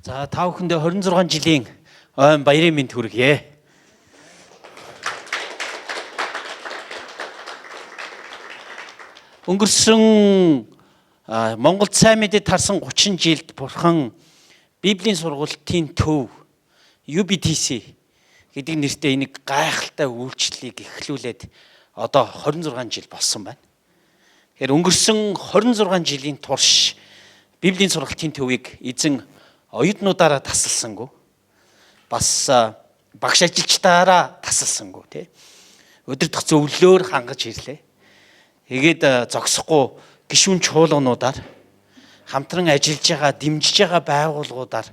За та бүхэндээ 26 жилийн баярын мэнд хүргье. Өнгөрсөн Монголд сайн мэдээд харсан 30 жилд Бурхан Библийн сургалтын төв UBTC гэдэг нэртэй энийг гайхалтай үйлчлэлийг эхлүүлээд одоо 26 жил болсон байна. Тэгэхээр өнгөрсөн 26 жилийн турш Библийн сургалтын төвийг эзэн оюутнуудаараа тасалсангүй. Бас багш ажилчдаараа тасалсангүй тий. Өдөртөх зөвлөлөөр хангаж ирлээ. Тэгээд зогсохгүй гишүүн чуулгануудаар хамтран ажиллаж байгаа, дэмжиж байгаа байгууллагуудаар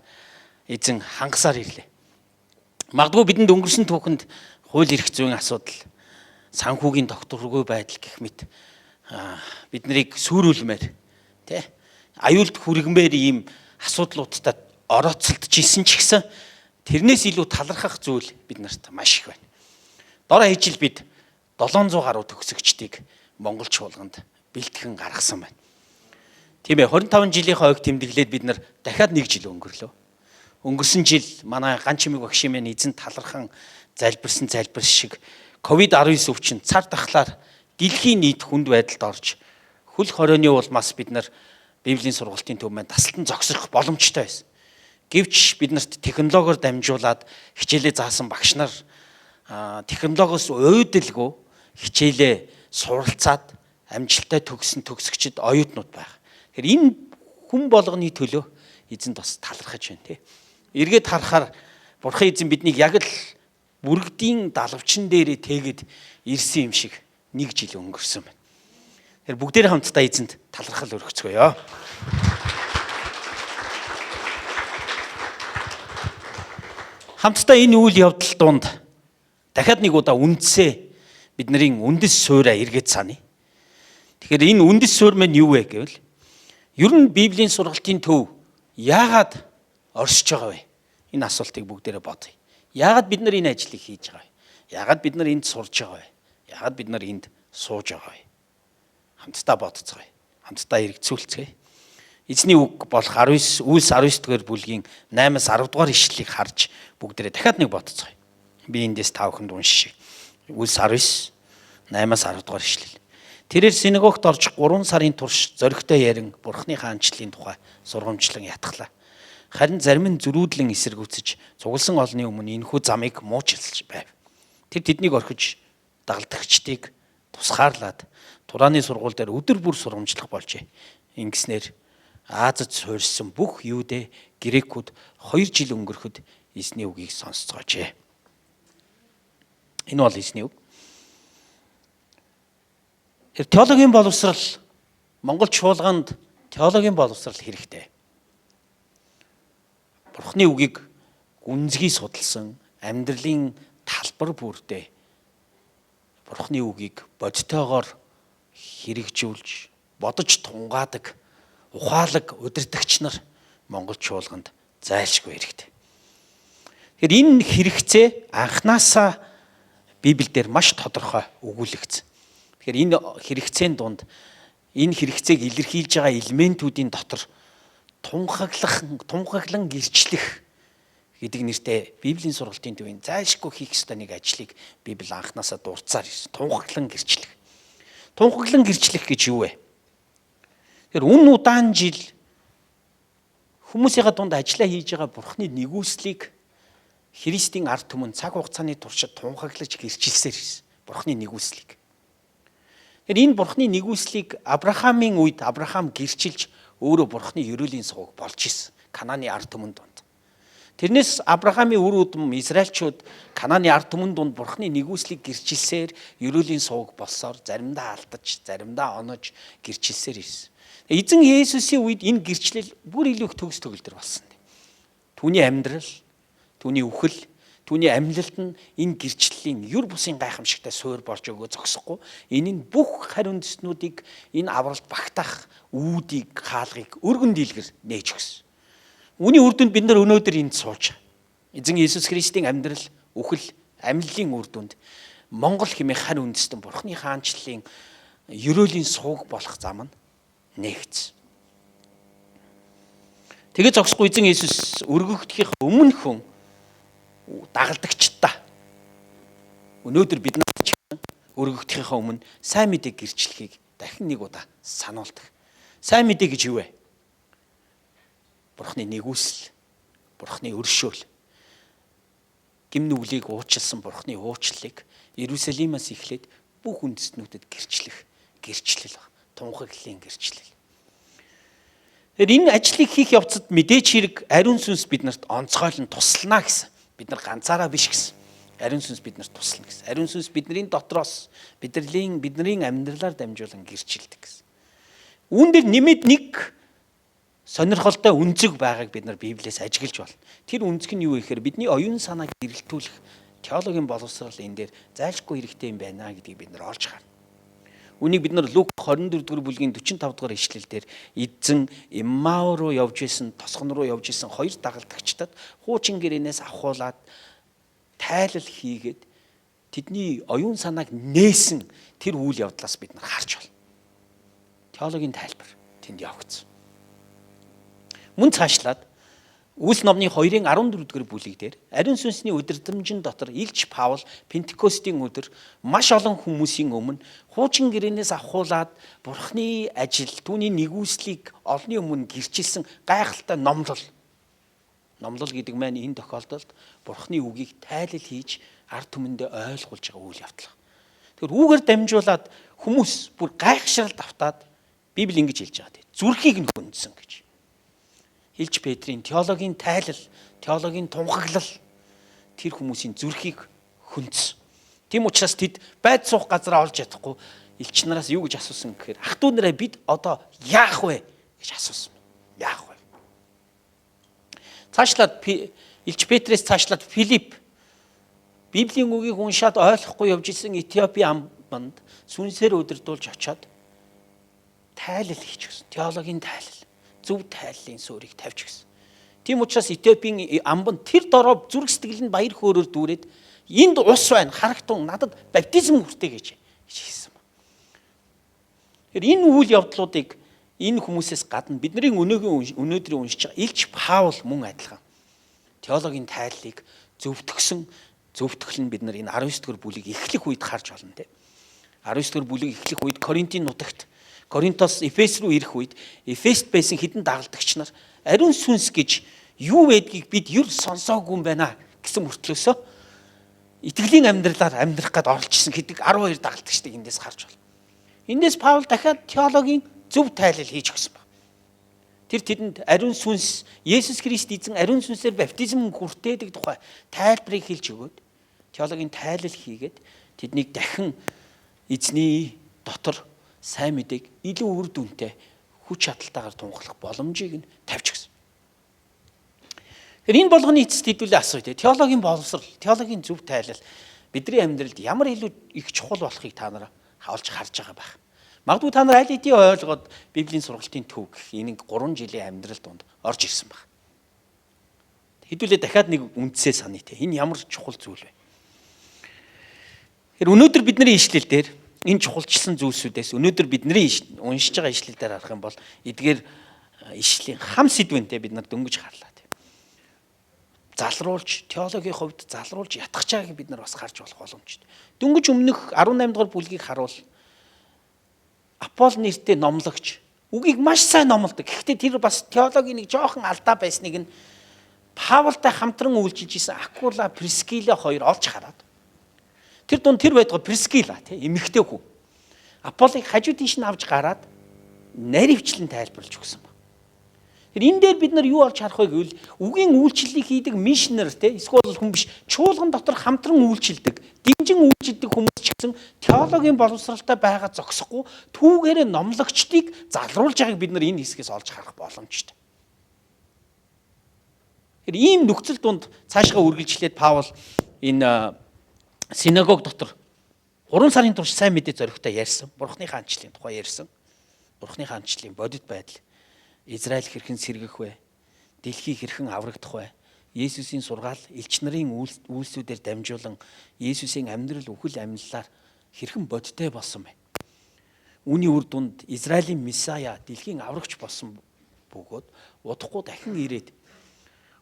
эзэн хангасаар ирлээ. Магадгүй бидэнд өнгөрсөн түүхэнд хууль эрх зүйн асуудал, санхүүгийн тогтворгүй байдал гэх мэт бид нарыг сүрүүлмээр тий аюулт хүргэмээр ийм асуудлуудад орооцолдож исэн ч гэсэн тэрнээс илүү талархах зүйл бид нарт маш их байна. Дор хаяж бид 700 гаруй төгсөгчдийг Монгол чуулганд бэлтгэн гаргасан байна. Тийм ээ 25 жилийнхаа ойг тэмдэглээд бид нар дахиад 1 жил өнгөрлөө. Өнгөрсөн жил манай Ганчимэг багшийн минь эзэн талархан залбирсан залбир шиг COVID-19 өвчин цар тахлаар дэлхийн нийт хүнд байдалд орж хөл хорионы улмаас бид нар Библийн сургалтын төв маань тасалтан зогсох боломжтой байсан. Гэвч бид нарт технологиор дамжуулаад хичээлээ заасан багш нар технологиос уйдэлгүй хичээлээ суралцаад амжилттай төгссөн төгсөгчд оюутнууд байна. Тэгэхээр энэ хүн болгоны төлөө эзэнд бас талархаж байна тий. Эргээд харахаар Бурхан эзэн биднийг яг л бүргэдийн далавчин дээрээ тэгээд ирсэн юм шиг 1 жил өнгөрсөн байна. Тэгэхээр бүгдээрээ хамтдаа эзэнд талархал өргөцгөөё. Хамтдаа энэ үйл явдал донд дахиад нэг удаа үндсээ бидний үндэс суурьа эргээд саана. Тэгэхээр энэ үндэс суурь маань юу вэ гэвэл ер нь Библийн сургалтын төв яагаад оршиж байгаа вэ? Энэ асуултыг бүгдээрээ бодъё. Яагаад бид нар энэ ажлыг хийж байгаа вэ? Яагаад бид нар энд сурж байгаа вэ? Яагаад бид нар энд сууж байгаа вэ? Хамтдаа бодцгоё. Хамтдаа эргцүүлцгээе. Эзний үг болох 19 Үлс 19 дугаар бүлгийн 8-аас 10 дугаар ишлэлийг харж бүгдээрээ дахиад нэг бодцгоё. Би эндээс та бүхэнд уншия. Үлс 19 8-аас 10 дугаар ишлэл. Тэрээр синагогт орж 3 сарын турш зоригтой ярин Бурхны хаанчлалын тухай сургамжлан ятглаа. Харин зарим нь зөрүүдлэн эсэргүүцэж цугласан олны өмнө энэхүү замыг муучлж байв. Тэр тэднийг орхиж дагалдагчдыг тусгаарлаад Турааны сургууль дээр өдөр бүр сургамжлах болжээ. Ингэснээр Азад суурьсан бүх Юудэ грекүүд 2 жил өнгөрөхөд эзний үгийг сонсцоожээ. Энэ бол эзний үг. Теологийн боловсрал Монгол чуулганд теологийн боловсрал хэрэгтэй. Бурхны үгийг гүнзгий судалсан амьдралын талбар бүрдээ Бурхны үгийг бодтойгоор хэрэгжүүлж бодож тунгаадаг ухаалаг удирдагч нар Монгол чуулганд зайлшгүй хэрэгтэй. Тэгэхээр энэ хэрэгцээ анханасаа Библиэлд маш тодорхой өгүүлэгдсэн. Тэгэхээр энэ хэрэгцээний дунд энэ хэрэгцээг илэрхийлж байгаа элементүүдийн дотор тунхаглан гэрчлэх гэдэг нэртэй Библийн сургалтын төвийн зайлшгүй хийх ёстой нэг ажлыг Библи анханасаа дурдсаар ирсэн. Тунхаглан гэрчлэх. Тунхаглан гэрчлэх гэж юу вэ? Тэгэхээр үн удаан жил хүмүүсийн дунд ажиллаа хийж байгаа Бурхны нэгүслийг Христийн ард түмэн цаг хугацааны туршид тунхаглаж гэрчилсээр ирсэн. Бурхны нэгүслийг. Тэгэхээр энэ Бурхны нэгүслийг Авраамийн үед Авраам гэрчилж өөрөө Бурхны ерөөлийн сувг болж исэн. Канааны ард түмэн дунд. Тэрнээс Авраамийн үр удам Израильчууд Канааны ард түмэн дунд Бурхны нэгүслийг гэрчилсээр ерөөлийн сувг болсоор заримдаа алдаж, заримдаа онож гэрчилсээр ирсэн. Эзэн Есүсийн үед энэ гэрчлэл бүр илүү их төгс төгөлдөр болсон. Түүний амьдрал, түүний үхэл, түүний амьлалт нь энэ гэрчлэлийн юр бусын гайхамшигтай суурь болж өгөө зогсохгүй. Энэ нь бүх хариу үндэстнүүдийг энэ авралт багтаах үүдийг, хаалгыг өргөн дийлгэр нээж өгсөн. Үүний үр дүнд бид нар өнөөдөр энд сууж эзэн Есүс Христийн амьдрал, үхэл, амьлалын үр дүнд Монгол хэмээх хариу үндэстэн Бурхны хаанчлалын ерөөлийн сувг болох зам нь нэгц. Тэгээ зогсохгүй эзэн Есүс өргөгдөхийг өмнөхөн дагалдагчдаа өнөөдөр бид нарт өргөгдөхийнхээ өмнө сайн мэдээг гэрчлэхийг дахин нэг удаа сануулдаг. Сайн мэдээ гэж юу вэ? Бурхны нэгүсэл, Бурхны өршөөл, гим нүглийг уучлсан Бурхны уучлалыг Иерусалимаас эхлээд бүх үндэстнүүдэд гэрчлэх гэрчлэл баг. Тунхаглалын гэрчлэл. Энэ ажлыг хийх явцад мэдээж хэрэг ариун сүнс биднэрт онцгойлон туслана гэсэн. Бид нар ганцаараа биш гэсэн. Ариун сүнс биднэрт туслана гэсэн. Ариун сүнс бидний дотроос бидний амьдралаар дамжуулан гэрчилдэг гэсэн. Үүн дээр нэмээд нэг сонирхолтой үнцэг байгааг бид нар Библиэс ажиглаж байна. Тэр үнцэг нь юу вэ гэхээр бидний оюун санааг эргэлтүүлэх теологийн боловсрал энэ дээр зайлшгүй хэрэгтэй юм байна гэдгийг бид нар олж харна. Үнийг бид нар Лук 24 дугаар бүлгийн 45 дугаар ишлэл дээр эзэн Иммау руу явж исэн, тосгон руу явж исэн хоёр дагалдагчдад хуучин гэрээнээс авахуулаад тайлал хийгээд тэдний оюун санааг нээсэн тэр үйл явдлаас бид нар харж байна. Теологийн тайлбар тэнд явагдсан. Мөн цаашлаад Үлс номны 2-ын 14 дугаар бүлэг дээр ариун сүнсний удирдамжин дотор Илч Паул Пентекостийн өдөр маш олон хүмүүсийн өмнө хуучин гэрээнээс авахуулаад Бурхны ажил, түүний нэгүслийг олонний өмнө гэрчилсэн гайхалтай номлол гэдэг маань энэ тохиолдолд Бурхны үгийг тайлал хийж ард түмэндээ ойлгуулж байгаа үйл явдал. Тэгэхээр үүгээр дамжуулаад хүмүүс бүр гайхшралд автаад Библи ингэж хэлж байгаа тийм. Зүрхийг нь хөндсөн гэж. Илч Петрийн теологийн тайлал, теологийн тунхаглал тэр хүмүүсийн зүрхийг хөндсөн. Тийм учраас тэд байд суух газараа олж чадахгүй элч нараас юу гэж асуусан гэхээр ах トゥ нараа бид одоо яах вэ гэж асуусан. Яах вэ? Цаашлаад Илч Петрээс цаашлаад Филипп Библийн үгийг уншаад ойлгохгүй явж исэн Этиопийн амбанд сүнсээр удирдуулж очоод тайлал хийж өгсөн. Теологийн тайлал, зөв тайллын суурийг тавьж өгсөн. Тийм учраас Этиопийн амбанд тэр дороо зүрх сэтгэл нь баяр хөөрөөр дүүрээд энд ус байна, харагтун надад баптизм хүртээ гэж хэлсэн. Энэ үйл явдлуудыг энэ хүмүүсээс гадна бидний өнөөдрийн уншиж байгаа Илч Паул мөн адилхан теологийн тайллыг зөвтгөл нь бид нар энэ 19 дугаар бүлийг эхлэх үед харж байна те. 19 дугаар бүлийг эхлэх үед Коринтын нутагт Коринтос Эфес рүү ирэх үед Эфест байсан хэдэн дагалдагч нар ариун сүнс гэж юу байдгийг бид ер сонсоогүй юм байна гэсэн мөртлөөсөө итгэлийн амьдралаар амьдрах гээд оролцсон гэдэг 12 дагалдагчдыг эндээс харж байна. Эндээс Паул дахиад теологийн зөв тайлал хийж өгсөн ба. Тэр тэдэнд ариун сүнс Есүс Христ эзэн ариун сүнсээр баптизм хүртээдэг тухай тайлбарыг хэлж өгөөд теологийн тайлал хийгээд тэднийг дахин эзний дотор сайн мэдээг илүү үр дүнтэй хүч чадалтайгаар тунхаглах боломжийг нь тавьж өгсөн. Энэ болгоны эцэст хэдүүлээ асууя. Теологийн боловсрол, теологийн зөв тайлал бидний амьдралд ямар илүү их чухал болохыг та нараа олж харж байгаа байх. Магадгүй та нар аль хэдийн ойлгоод Библийн сургалтын төв гэх энэ 3 жилийн амьдрал донд орж ирсэн баг. Хэдүүлээ дахиад нэг үндсээ саний те. Энэ ямар чухал зүйл вэ? Өнөөдөр бидний ишлэл дээр энэ чухалчилсан зүйлсүүдээс өнөөдөр бидний уншиж байгаа ишлэлээр харах юм бол эдгээр ишлийн хам сэдвэнтэй бид нар дөнгөж харлаа тийм. Залруулж теологийн хувьд залруулж ятгах чагийг бид нар бас харж болох боломжтой. Дөнгөж өмнөх 18 дугаар бүлгийг харуул Апол нэртэй номлогч үгийг маш сайн номлодог. Гэхдээ тэр бас теологийн нэг жоохон алдаа байсныг нь Паултай хамтран үйлчилж исэн Акула, Прискила хоёр олж хараад тэр дунд тэр байдгаа Прискила тийм эмэгтэй хүү. Аполыг хажуу тийш нь авч гараад наривчлан тайлбарлаж өгсөн ба. Тэр энэ дээр бид нар юу олж харах вэ гэвэл үгийн үйлчлэлийг хийдэг мишнер тийм эсвэл хүн биш чуулган дотор хамтран үйлчилдэг, дэмжин үйлчилдэг хүмүүс ч гэсэн теологийн боловсралтай байгаа зогсохгүй түүгээрээ номлогчдыг залруулж байгааг бид нар энэ хэсгээс олж харах боломжтой. Тэр ийм нөхцөл донд цаашгаа үргэлжлээд Паул энэ синагог дотор 3 сарын турш сайн мэдээ зоригтой ярьсан. Бурхны хаанчлалын тухай ярьсан. Бурхны хаанчлалын бодит байдал. Израиль хэрхэн сэргэх вэ? Дэлхий хэрхэн аврагдах вэ? Есүсийн сургаал элч нарын үйлсүүдээр дамжуулан Есүсийн амьдрал үхэл амьдлаар хэрхэн бодиттой болсон бэ? Үүний үр дүнд Израилийн Месая дэлхийн аврагч болсон бөгөөд удахгүй дахин ирээд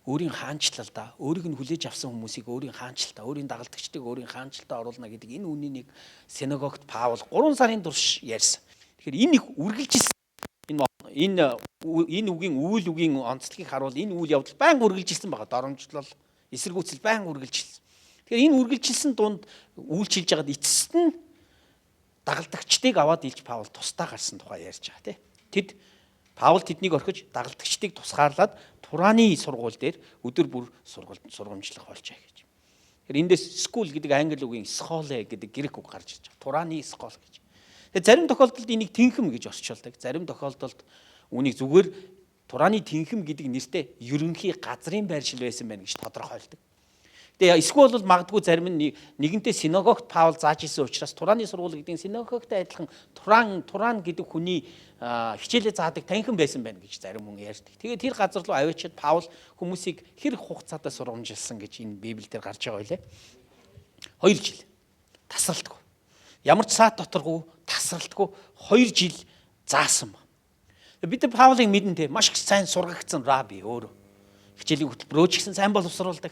өөрийн хаанчлалдаа өөрийг нь хүлээж авсан хүмүүсийг өөрийн хаанчлалтаа, өөрийн дагалдагчдыг өөрийн хаанчлалтаа оруулна гэдэг энэ үннийг синагогт Паул 3 сарын турш ярьсан. Тэгэхээр энэ их үргэлжилсэн. Энэ үгийн үйл үгийн онцлогийг харуул энэ үйл явдал байнга үргэлжилсэн байгаа. Доромжлол, эсэргүүцэл байнга үргэлжилсэн. Тэгэхээр энэ үргэлжилсэн дунд үйлчилж байгаад эцэст нь дагалдагчдыг аваад илж Паул тусдаа гарсан тухай ярьж байгаа тийм. Тэд Паул тэднийг орхиж дагалдагчдыг тусгаарлаад Тураны сургууль дээр өдөр бүр сургамжлах болжээ гэж. Тэгэхээр эндээс school гэдэг англи үгийн skole гэдэг грек үг гарч ирж байгаа. Тураны skole гэж. Тэгэхээр зарим тохиолдолд энийг тэнхэм гэж орчуулдаг. Зарим тохиолдолд үүнийг зүгээр Тураны тэнхэм гэдэг нэртэй ерөнхий газрын байршил байсан байна гэж тодорхойлдог. Тэгээ эсвэл бол магадгүй зарим нь нэгэнтээ синагогт Паул зааж исэн учраас Тураны сургууль гэдэг синагогтой адилхан Туран гэдэг хүний хичээлээ заадаг танхим байсан байна гэж зарим хүн ярьдаг. Тэгээ тэр газар руу аваачаад Паул хүмүүсийг хэрэг хугацаатай сургамжилсан гэж энэ Библиэлд гарч байгаа байлээ. 2 жил тасралтгүй. Ямар ч саад доторгүй тасралтгүй 2 жил заасан ба. Бид Паулыг мэднэ те маш их сайн сургагдсан раби өөрөө. Хичээлийн хөтөлбөрөө ч гэсэн сайн боловсруулдаг.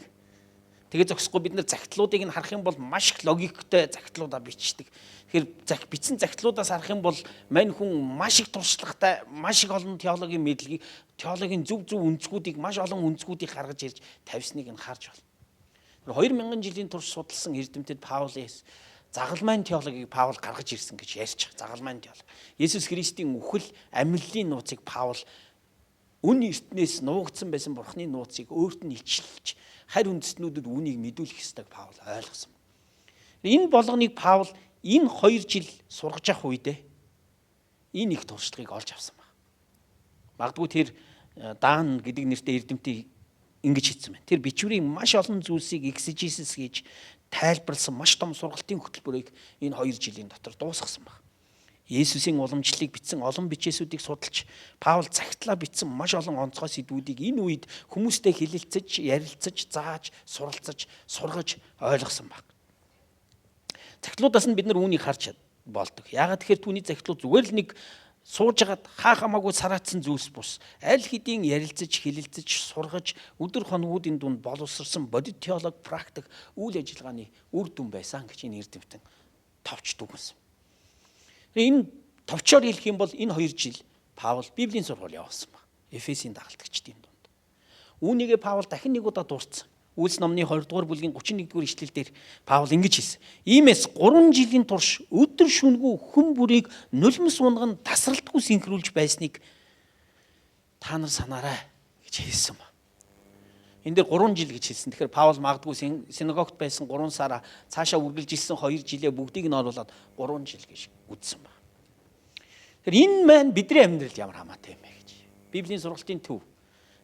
Тэгээ зогсохгүй бид нар загтлуудыг нь харах юм бол маш их логиктэй загтлуудаа бичдэг. Тэгэхээр бичсэн загтлуудаас харах юм бол мань хүн маш их туршлагатай, маш их олон теологийн мэдлэгийг, теологийн зөв үнцгүүдийг маш олон үнцгүүдийг гаргаж ирж тавьсныг нь харж байна. 2000 жилийн турш судалсан эрдэмтэд Паулээс загалмайн теологийг Паул гаргаж ирсэн гэж ярьж байгаа. Загалмайн теолог. Есүс Христийн үхэл, амьллын нууцыг Паул үн эртнээс нуугдсан байсан Бурхны нууцыг өөрт нь илчилж харь үндэстнүүдэд үүнийг мэдүүлэх ёстойг Паул ойлгосон. Энэ болгоныг Паул энэ 2 жил сургаж явах үедээ энэ их туршлагыг олж авсан байна. Магадгүй тэр Даан гэдэг нэртэй эрдэмтий ингэж хэлсэн байна. Тэр бичвэрийн маш олон зүйлсийг exegesis гэж тайлбарласан маш том сургалтын хөтөлбөрийг энэ 2 жилийн дотор дуусгасан байна. Есүсийн уламжлалыг бичсэн олон бичээсүүдийг судалж, Паул цагтлаа бичсэн маш олон онцгой сэдвүүдийг энэ үед хүмүүстэй хэлэлцэж, ярилцаж, зааж, суралцаж, сургаж ойлгосон баг. Цагтлуудаас нь бид нар үүнийг харж болдог. Яагаад тэгэхээр түүний цагтлууд зүгээр л нэг сууж агаад хаа хамаагүй сараатсан зүйлс бус. Аль хэдийн ярилцаж, хэлэлцэж, сургаж, өдөр хоногуудын дунд боловсрсан бодит теолог, практик, үйл ажиллагааны үр дүн байсан гэж энэ эрдэмтэн товч дүгнсэн. Энэ товчоор хэлэх юм бол энэ 2 жил Паул Библийн сургууль явуулсан байна. Эфесийн дагалдагчдын дунд. Үүнийгээ Паул дахин нэг удаа дурдсан. Үйлс номны 20 дугаар бүлгийн 31 дугаар ишлэлдэр Паул ингэж хэлсэн. Иймээс 3 жилийн турш өдөр шөнөгүй хүн бүрийг нулимс унган тасралтгүй синхруулж байсныг та нар санаарай гэж хэлсэн ба. Энд дээр 3 жил гэж хэлсэн. Тэгэхээр Паул магадгүй синагогт байсан 3 сараа цаашаа үргэлжилсэн 2 жилээ бүгдийг нь оруулаад 3 жил гэж үзсэн ба. Тэгэхээр энэ маань бидний амьдралд ямар хамаатай юм бэ гэж. Библийн сургалтын төв.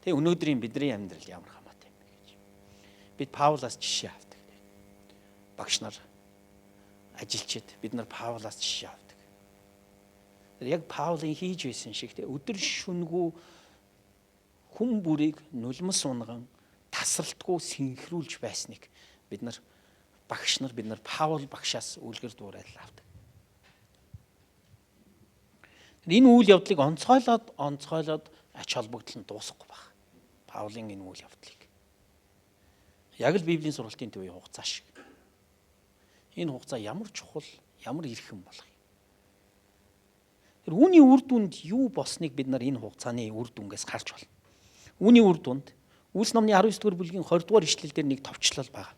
Тэгээ өнөөдрийн бидний амьдрал ямар хамаатай юм бэ гэж. Бид Паулаас жишээ авдаг. Багш нар, ажилчид бид нар Паулаас жишээ авдаг. Яг Паулын хийж байсан шиг өдөр шөнөгүй хүн бүрийг нулимс унган тасралтгүй синхруулж байсныг бид нар багш нар бид нар Паул багшаас үлгэр дуурайл авдаг. Энэ үйл явдлыг онцгойлоод ач холбогдол нь дуусахгүй баг. Паулын энэ үйл явдлыг. Яг л Библийн сургалтын төвийн хугацаа шиг. Энэ хугацаа ямар чухал, ямар эрхэм болох юм. Тэр үүний үр дүнд юу болсныг бид нар энэ хугацааны үр дүнгээс харж байна. Үүний үр дүнд Үйлс номны 19 дугаар бүлгийн 20 дугаар ишлэлдэр нэг товчлол байна.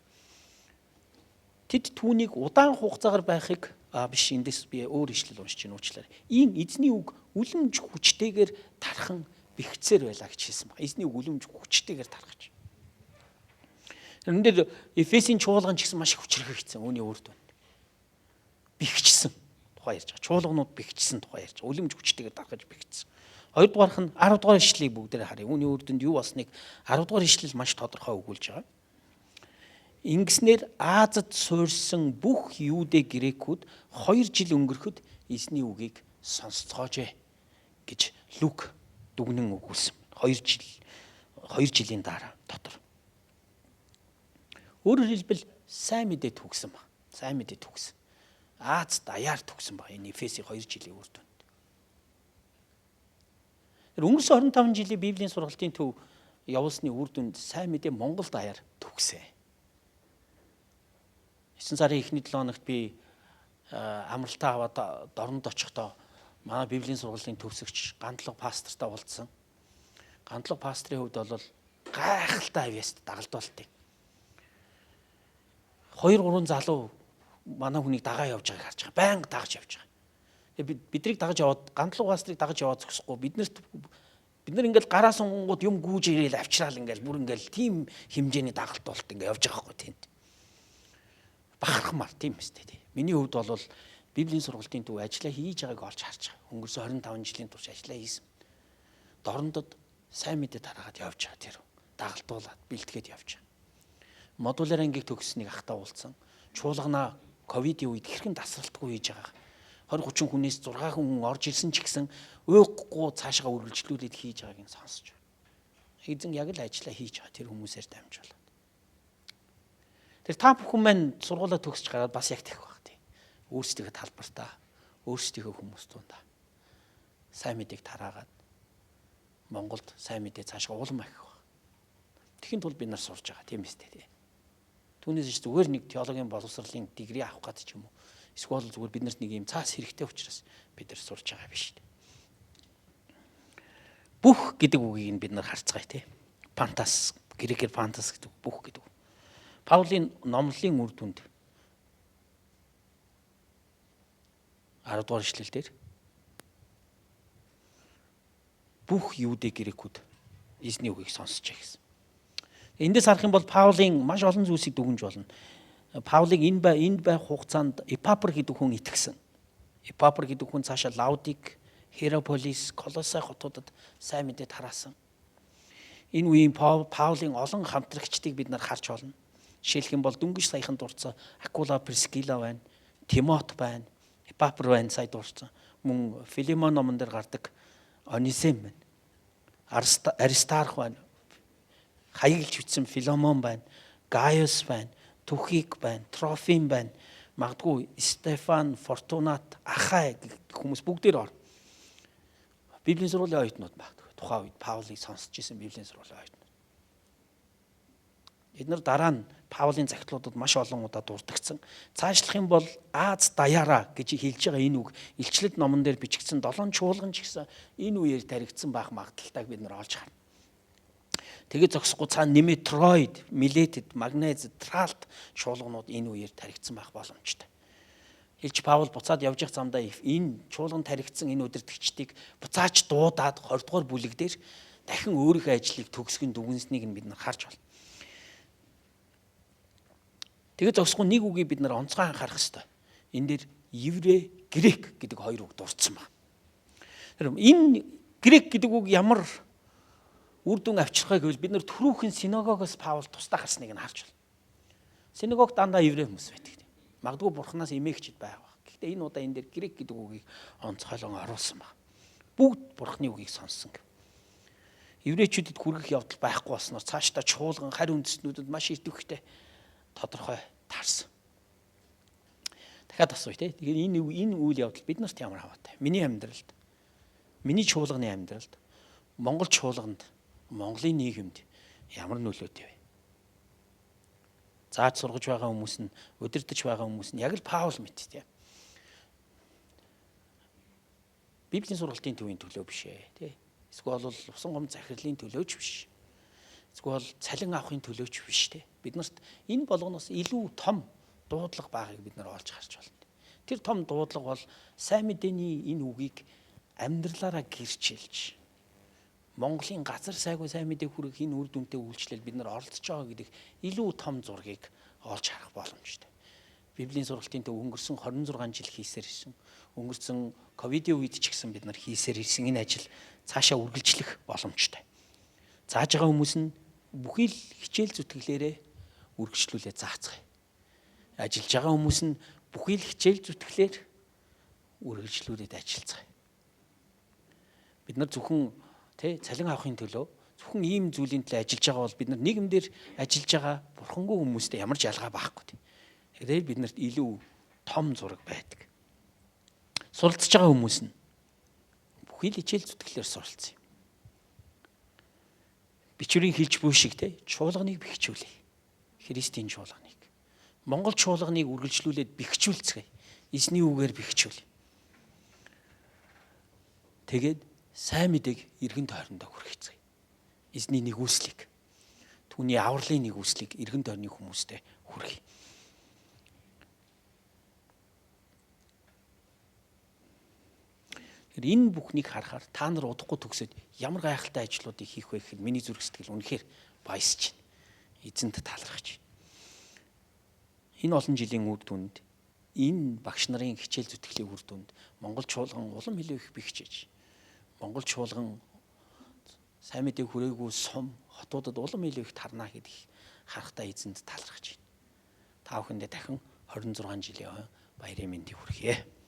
Тэд түүнийг удаан хугацаагаар байхыг биш эндээс би өөр ишлэл уншиж нуучлаарай. Ийм эзний үг үлэмж хүчтэйгээр тархан бэхцээр байлаа гэж хэлсэн байна. Эзний үг үлэмж хүчтэйгээр тархаж. Энд дээр Эфесийн чуулган ч гэсэн маш их хүчрхэгдсэн үүний үр дүнд. Бэхжсэн тухай ярьж байгаа. Чуулганууд бэхжсэн тухай ярьж байгаа. Үлэмж хүчтэйгээр тархаж бэхжсэн. Хоёрдугаарх нь 10 дугаар ишлэлийг бүгдээрээ харъя. Үүний үр дүнд юу болсныг 10 дугаар ишлэл маш тодорхой өгүүлж байгаа. Ингэснээр Азад суурьсан бүх Юудэ грекүүд 2 жил өнгөрөхөд эзний үгийг сонсцоожээ гэж Лук дүгнэн өгүүлсэн. 2 жилийн дараа дотор. Өөрөөр хэлбэл сайн мэдээ төгсөн ба. Сайн мэдээ төгсөн. Аз даяар төгсөн ба энэ Эфесийн 2 жилийн үр дүнд. Өнгөрсөн 25 жилийн Библийн сургалтын төв явуулсны үр дүнд сайн мэдээ Монголд даяар төгсөө. 9 сарын эхний 7 хоногт би амралтаа аваад дорнд очихдоо манай Библийн сургуулийн төвсөгч гандлага пастортай уулзсан. Гандлага пастрын хувьд бол гайхалтай авьяаст дагалдуултыг. 2-3 залуу манай хүнийг дагаа явж байгааг харж байгаа. Байнга дагаж явж байгаа. Тэгээ биднийг дагаж яваад гандлага пастрыг дагаж яваад зогсохгүй бид нар ингээл гараа сунгууд юм гүүж ирээл авчраал ингээл бүр ингээл тийм хэмжээний дагалдуулт ингээ явж байгаа хгүй тэнд. Бахархмаар тийм үстэй тий. Миний хувьд бол Библийн сургалтын төв ажиллаа хийж байгааг олж харж байгаа. Өнгөрсөн 25 жилийн турш ажиллаа хийсэн. Дорндод сайн мэдээ тараагаад явж байгаа тэр. Дагалдуулаад бэлтгээд явж байгаа. Модулаар ангийг төгсснийг ахтаа уулзсан. Чуулганаа ковидын үед хэрхэн тасралтгүй хийж байгаа. 20-30 хүнээс 6 хүн орж ирсэн ч гэсэн өөхгүй цаашаа үргэлжлүүлээд хийж байгааг нь сонсож байна. Эзэн яг л ажиллаа хийж байгаа тэр хүмүүсээр дамжуулаад. Тэр та бүхэн маань сургуулаа төгсөж гараад бас яг тэгэх баг тий. Өөрсдийнхөө талбартаа, өөрсдийнхөө хүмүүс дундаа сайн мэдээг тараагаад Монголд сайн мэдээ цаашаа улам ахих баг. Тэхийн тулд бид нар сурж байгаа тийм үстэй тий. Түүнээс ч зүгээр нэг теологийн боловсролын дигри авах гэдэг ч юм уу. Эсвэл зүгээр бид нарт нэг юм цаас хэрэгтэй учраас бид нар сурж байгаа биш үү. Бүх гэдэг үгийг нь бид нар харцгаая тий. Фантас, грекээр фантас гэдэг бүх гэдэг. Паулийн номлолын үр дүнд 10 дугаар ишлэл дээр бүх юудэ грекүүд эзний үгийг сонсож байгаа гэсэн. Эндээс харах юм бол Паулийн маш олон зүйлсийг дүгнж болно. Паулыг энд байх хугацаанд Эпапр гэдэг хүн итгэсэн. Эпапр гэдэг хүн цаашаа Лаудик, Хераполис, Колосай хотуудад сайн мэдээ тараасан. Энэ үеийн Паулийн олон хамтрагчдыг бид нар харж байна. Жишээлх юм бол дөнгөж саяхан дурдсан Акула, Прискила байна, Тимот байна, Эпапр байна сая дурдсан. Мөн Филимон номон дээр гардаг Онисим байна. Аристарх байна. Хаяглж бичсэн Филомон байна, Гaius байна, Тухик байна, Трофим байна. Магадгүй Стефан, Фортунат, Ахай гэх хүмүүс бүгдээр ор. Библийн сургуулийн оюутнууд магадгүй. Тухайн үед Паулыг сонсч ирсэн Библийн сургуулийн оюутнууд. Эдгээр дараа нь Паулийн загтлуудад маш олон удаа дурдгдсан. Цаашлах юм бол Аз даяараа гэж хэлж байгаа энэ үг илчлэлт номон дээр бичигдсэн 7 чуулган ч гэсэн энэ үеэр таригдсан байх магадaltaаг бид нар олж харна. Тэгээд зогсохгүй цаана Неметроид, Милетед, Магнез, Тралт чуулганууд энэ үеэр таригдсан байх боломжтой. Илч Паул буцаад явж явах замдаа энэ чуулган таригдсан энэ удирдгчдийг буцааж дуудаад 20 дугаар бүлэг дээр дахин өөрийнхөө ажлыг төгсгөн дүгнснийг нь бид нар харж байна. Тэгээд зогсохгүй нэг үгийг бид нар онцгой анхаарах хэрэгтэй. Энэ дээр еврей, грек гэдэг хоёр үг дурдсан байна. Тэр энэ грек гэдэг үг ямар үр дүн авчрахыг гэвэл бид нар түрүүхэн синагогоос Паул тусдаа гарсныг нь харж байна. Синагогт дандаа еврей хүмүүс байдаг. Магадгүй бурхнаас эмээгчд байх баг. Гэхдээ энэ удаа энэ дээр грек гэдэг үгийг онцгойлон оруулсан байна. Бүгд бурхны үгийг сонссон гэв. Еврейчүүдэд хүргэх явдал байхгүй болсноор цаашдаа чуулган харь үндэстнүүдэд маш идэвхтэй тодорхой таарсан. Дахиад асууя те. Тэгэхээр энэ үйл явдал бид нарт ямар хаваатай? Миний амьдралд, миний чуулганы амьдралд, Монгол чуулганд, Монголын нийгэмд ямар нөлөөтэй вэ? Зааж сургаж байгаа хүмүүс нь, удирдах байгаа хүмүүс нь яг л Паул мэт те. Библийн сургалтын төвийн төлөө биш ээ те. Эсвэл бол усан гом захирлын төлөөч биш. Эсвэл цалин авахын төлөөч биш те. Бид нарт энэ болгоноос илүү том дуудлага байгааг бид нар олж харж байна. Тэр том дуудлага бол сайн мэдээний энэ үгийг амьдралаараа гэрчилж Монголын газар сайгүй сайн мэдээ хүргэх энэ үр дүнтэй үйлчлэл бид нар оролцож байгаа гэдэг илүү том зургийг олж харах боломжтой. Библийн сургалтын төв өнгөрсөн 26 жил хийсээр ирсэн. Өнгөрсөн ковидын үед ч гэсэн бид нар хийсээр ирсэн энэ ажил цаашаа үргэлжлэх боломжтой. Зааж байгаа хүмүүс нь бүхий л хичээл зүтгэлээрээ үргэлжлүүлээ заацгаая. Ажиллаж байгаа хүмүүс нь бүхий л хичээл зүтгэлээр үргэлжлүүлээд ажиллацгаая. Бид нар зөвхөн цалин авахын төлөө зөвхөн ийм зүйлийн төлөө ажиллаж байгаа бол бид нар нийгэмдэр ажиллаж байгаа бурхангүй хүмүүстэй ямар ч ялгаа байхгүй. Тэгэхээр бид нарт илүү том зураг байдаг. Суралцж байгаа хүмүүс нь бүхий л хичээл зүтгэлээр суралцсан юм. бичвэрийн хэлж буй шиг те чуулганыг бэхжүүлээ. Христийн чуулганыг. Монгол чуулганыг үргэлжлүүлээд бэхжүүлцгээе. Эзний үгээр бэхжүүл. Тэгээд сайн мэдээг эргэн тойрондоо хүргэцгээе. Эзний нэгүслийг, түүний авралын нэгүслийг эргэн тойрны хүмүүстэй хүргэе. Энэ бүхнийг харахаар та нар удахгүй төгсөд ямар гайхалтай ажлуудыг хийх вэ гэхэд миний зүрх сэтгэл үнэхээр баясаж байна. Эзэнт талархаж байна. Энэ олон жилийн үр дүнд энэ багш нарын хичээл зүтгэлийн үр дүнд Монгол чуулган улам илүү их бэхжиж, Монгол чуулган сайн мэдээг хүрээгүй сум хотуудад улам илүү их тарна гэдгийг харахтаа эзэнт талархаж байна. Та бүхэндээ дахин 26 жилийн баярын мэндийг хүргье.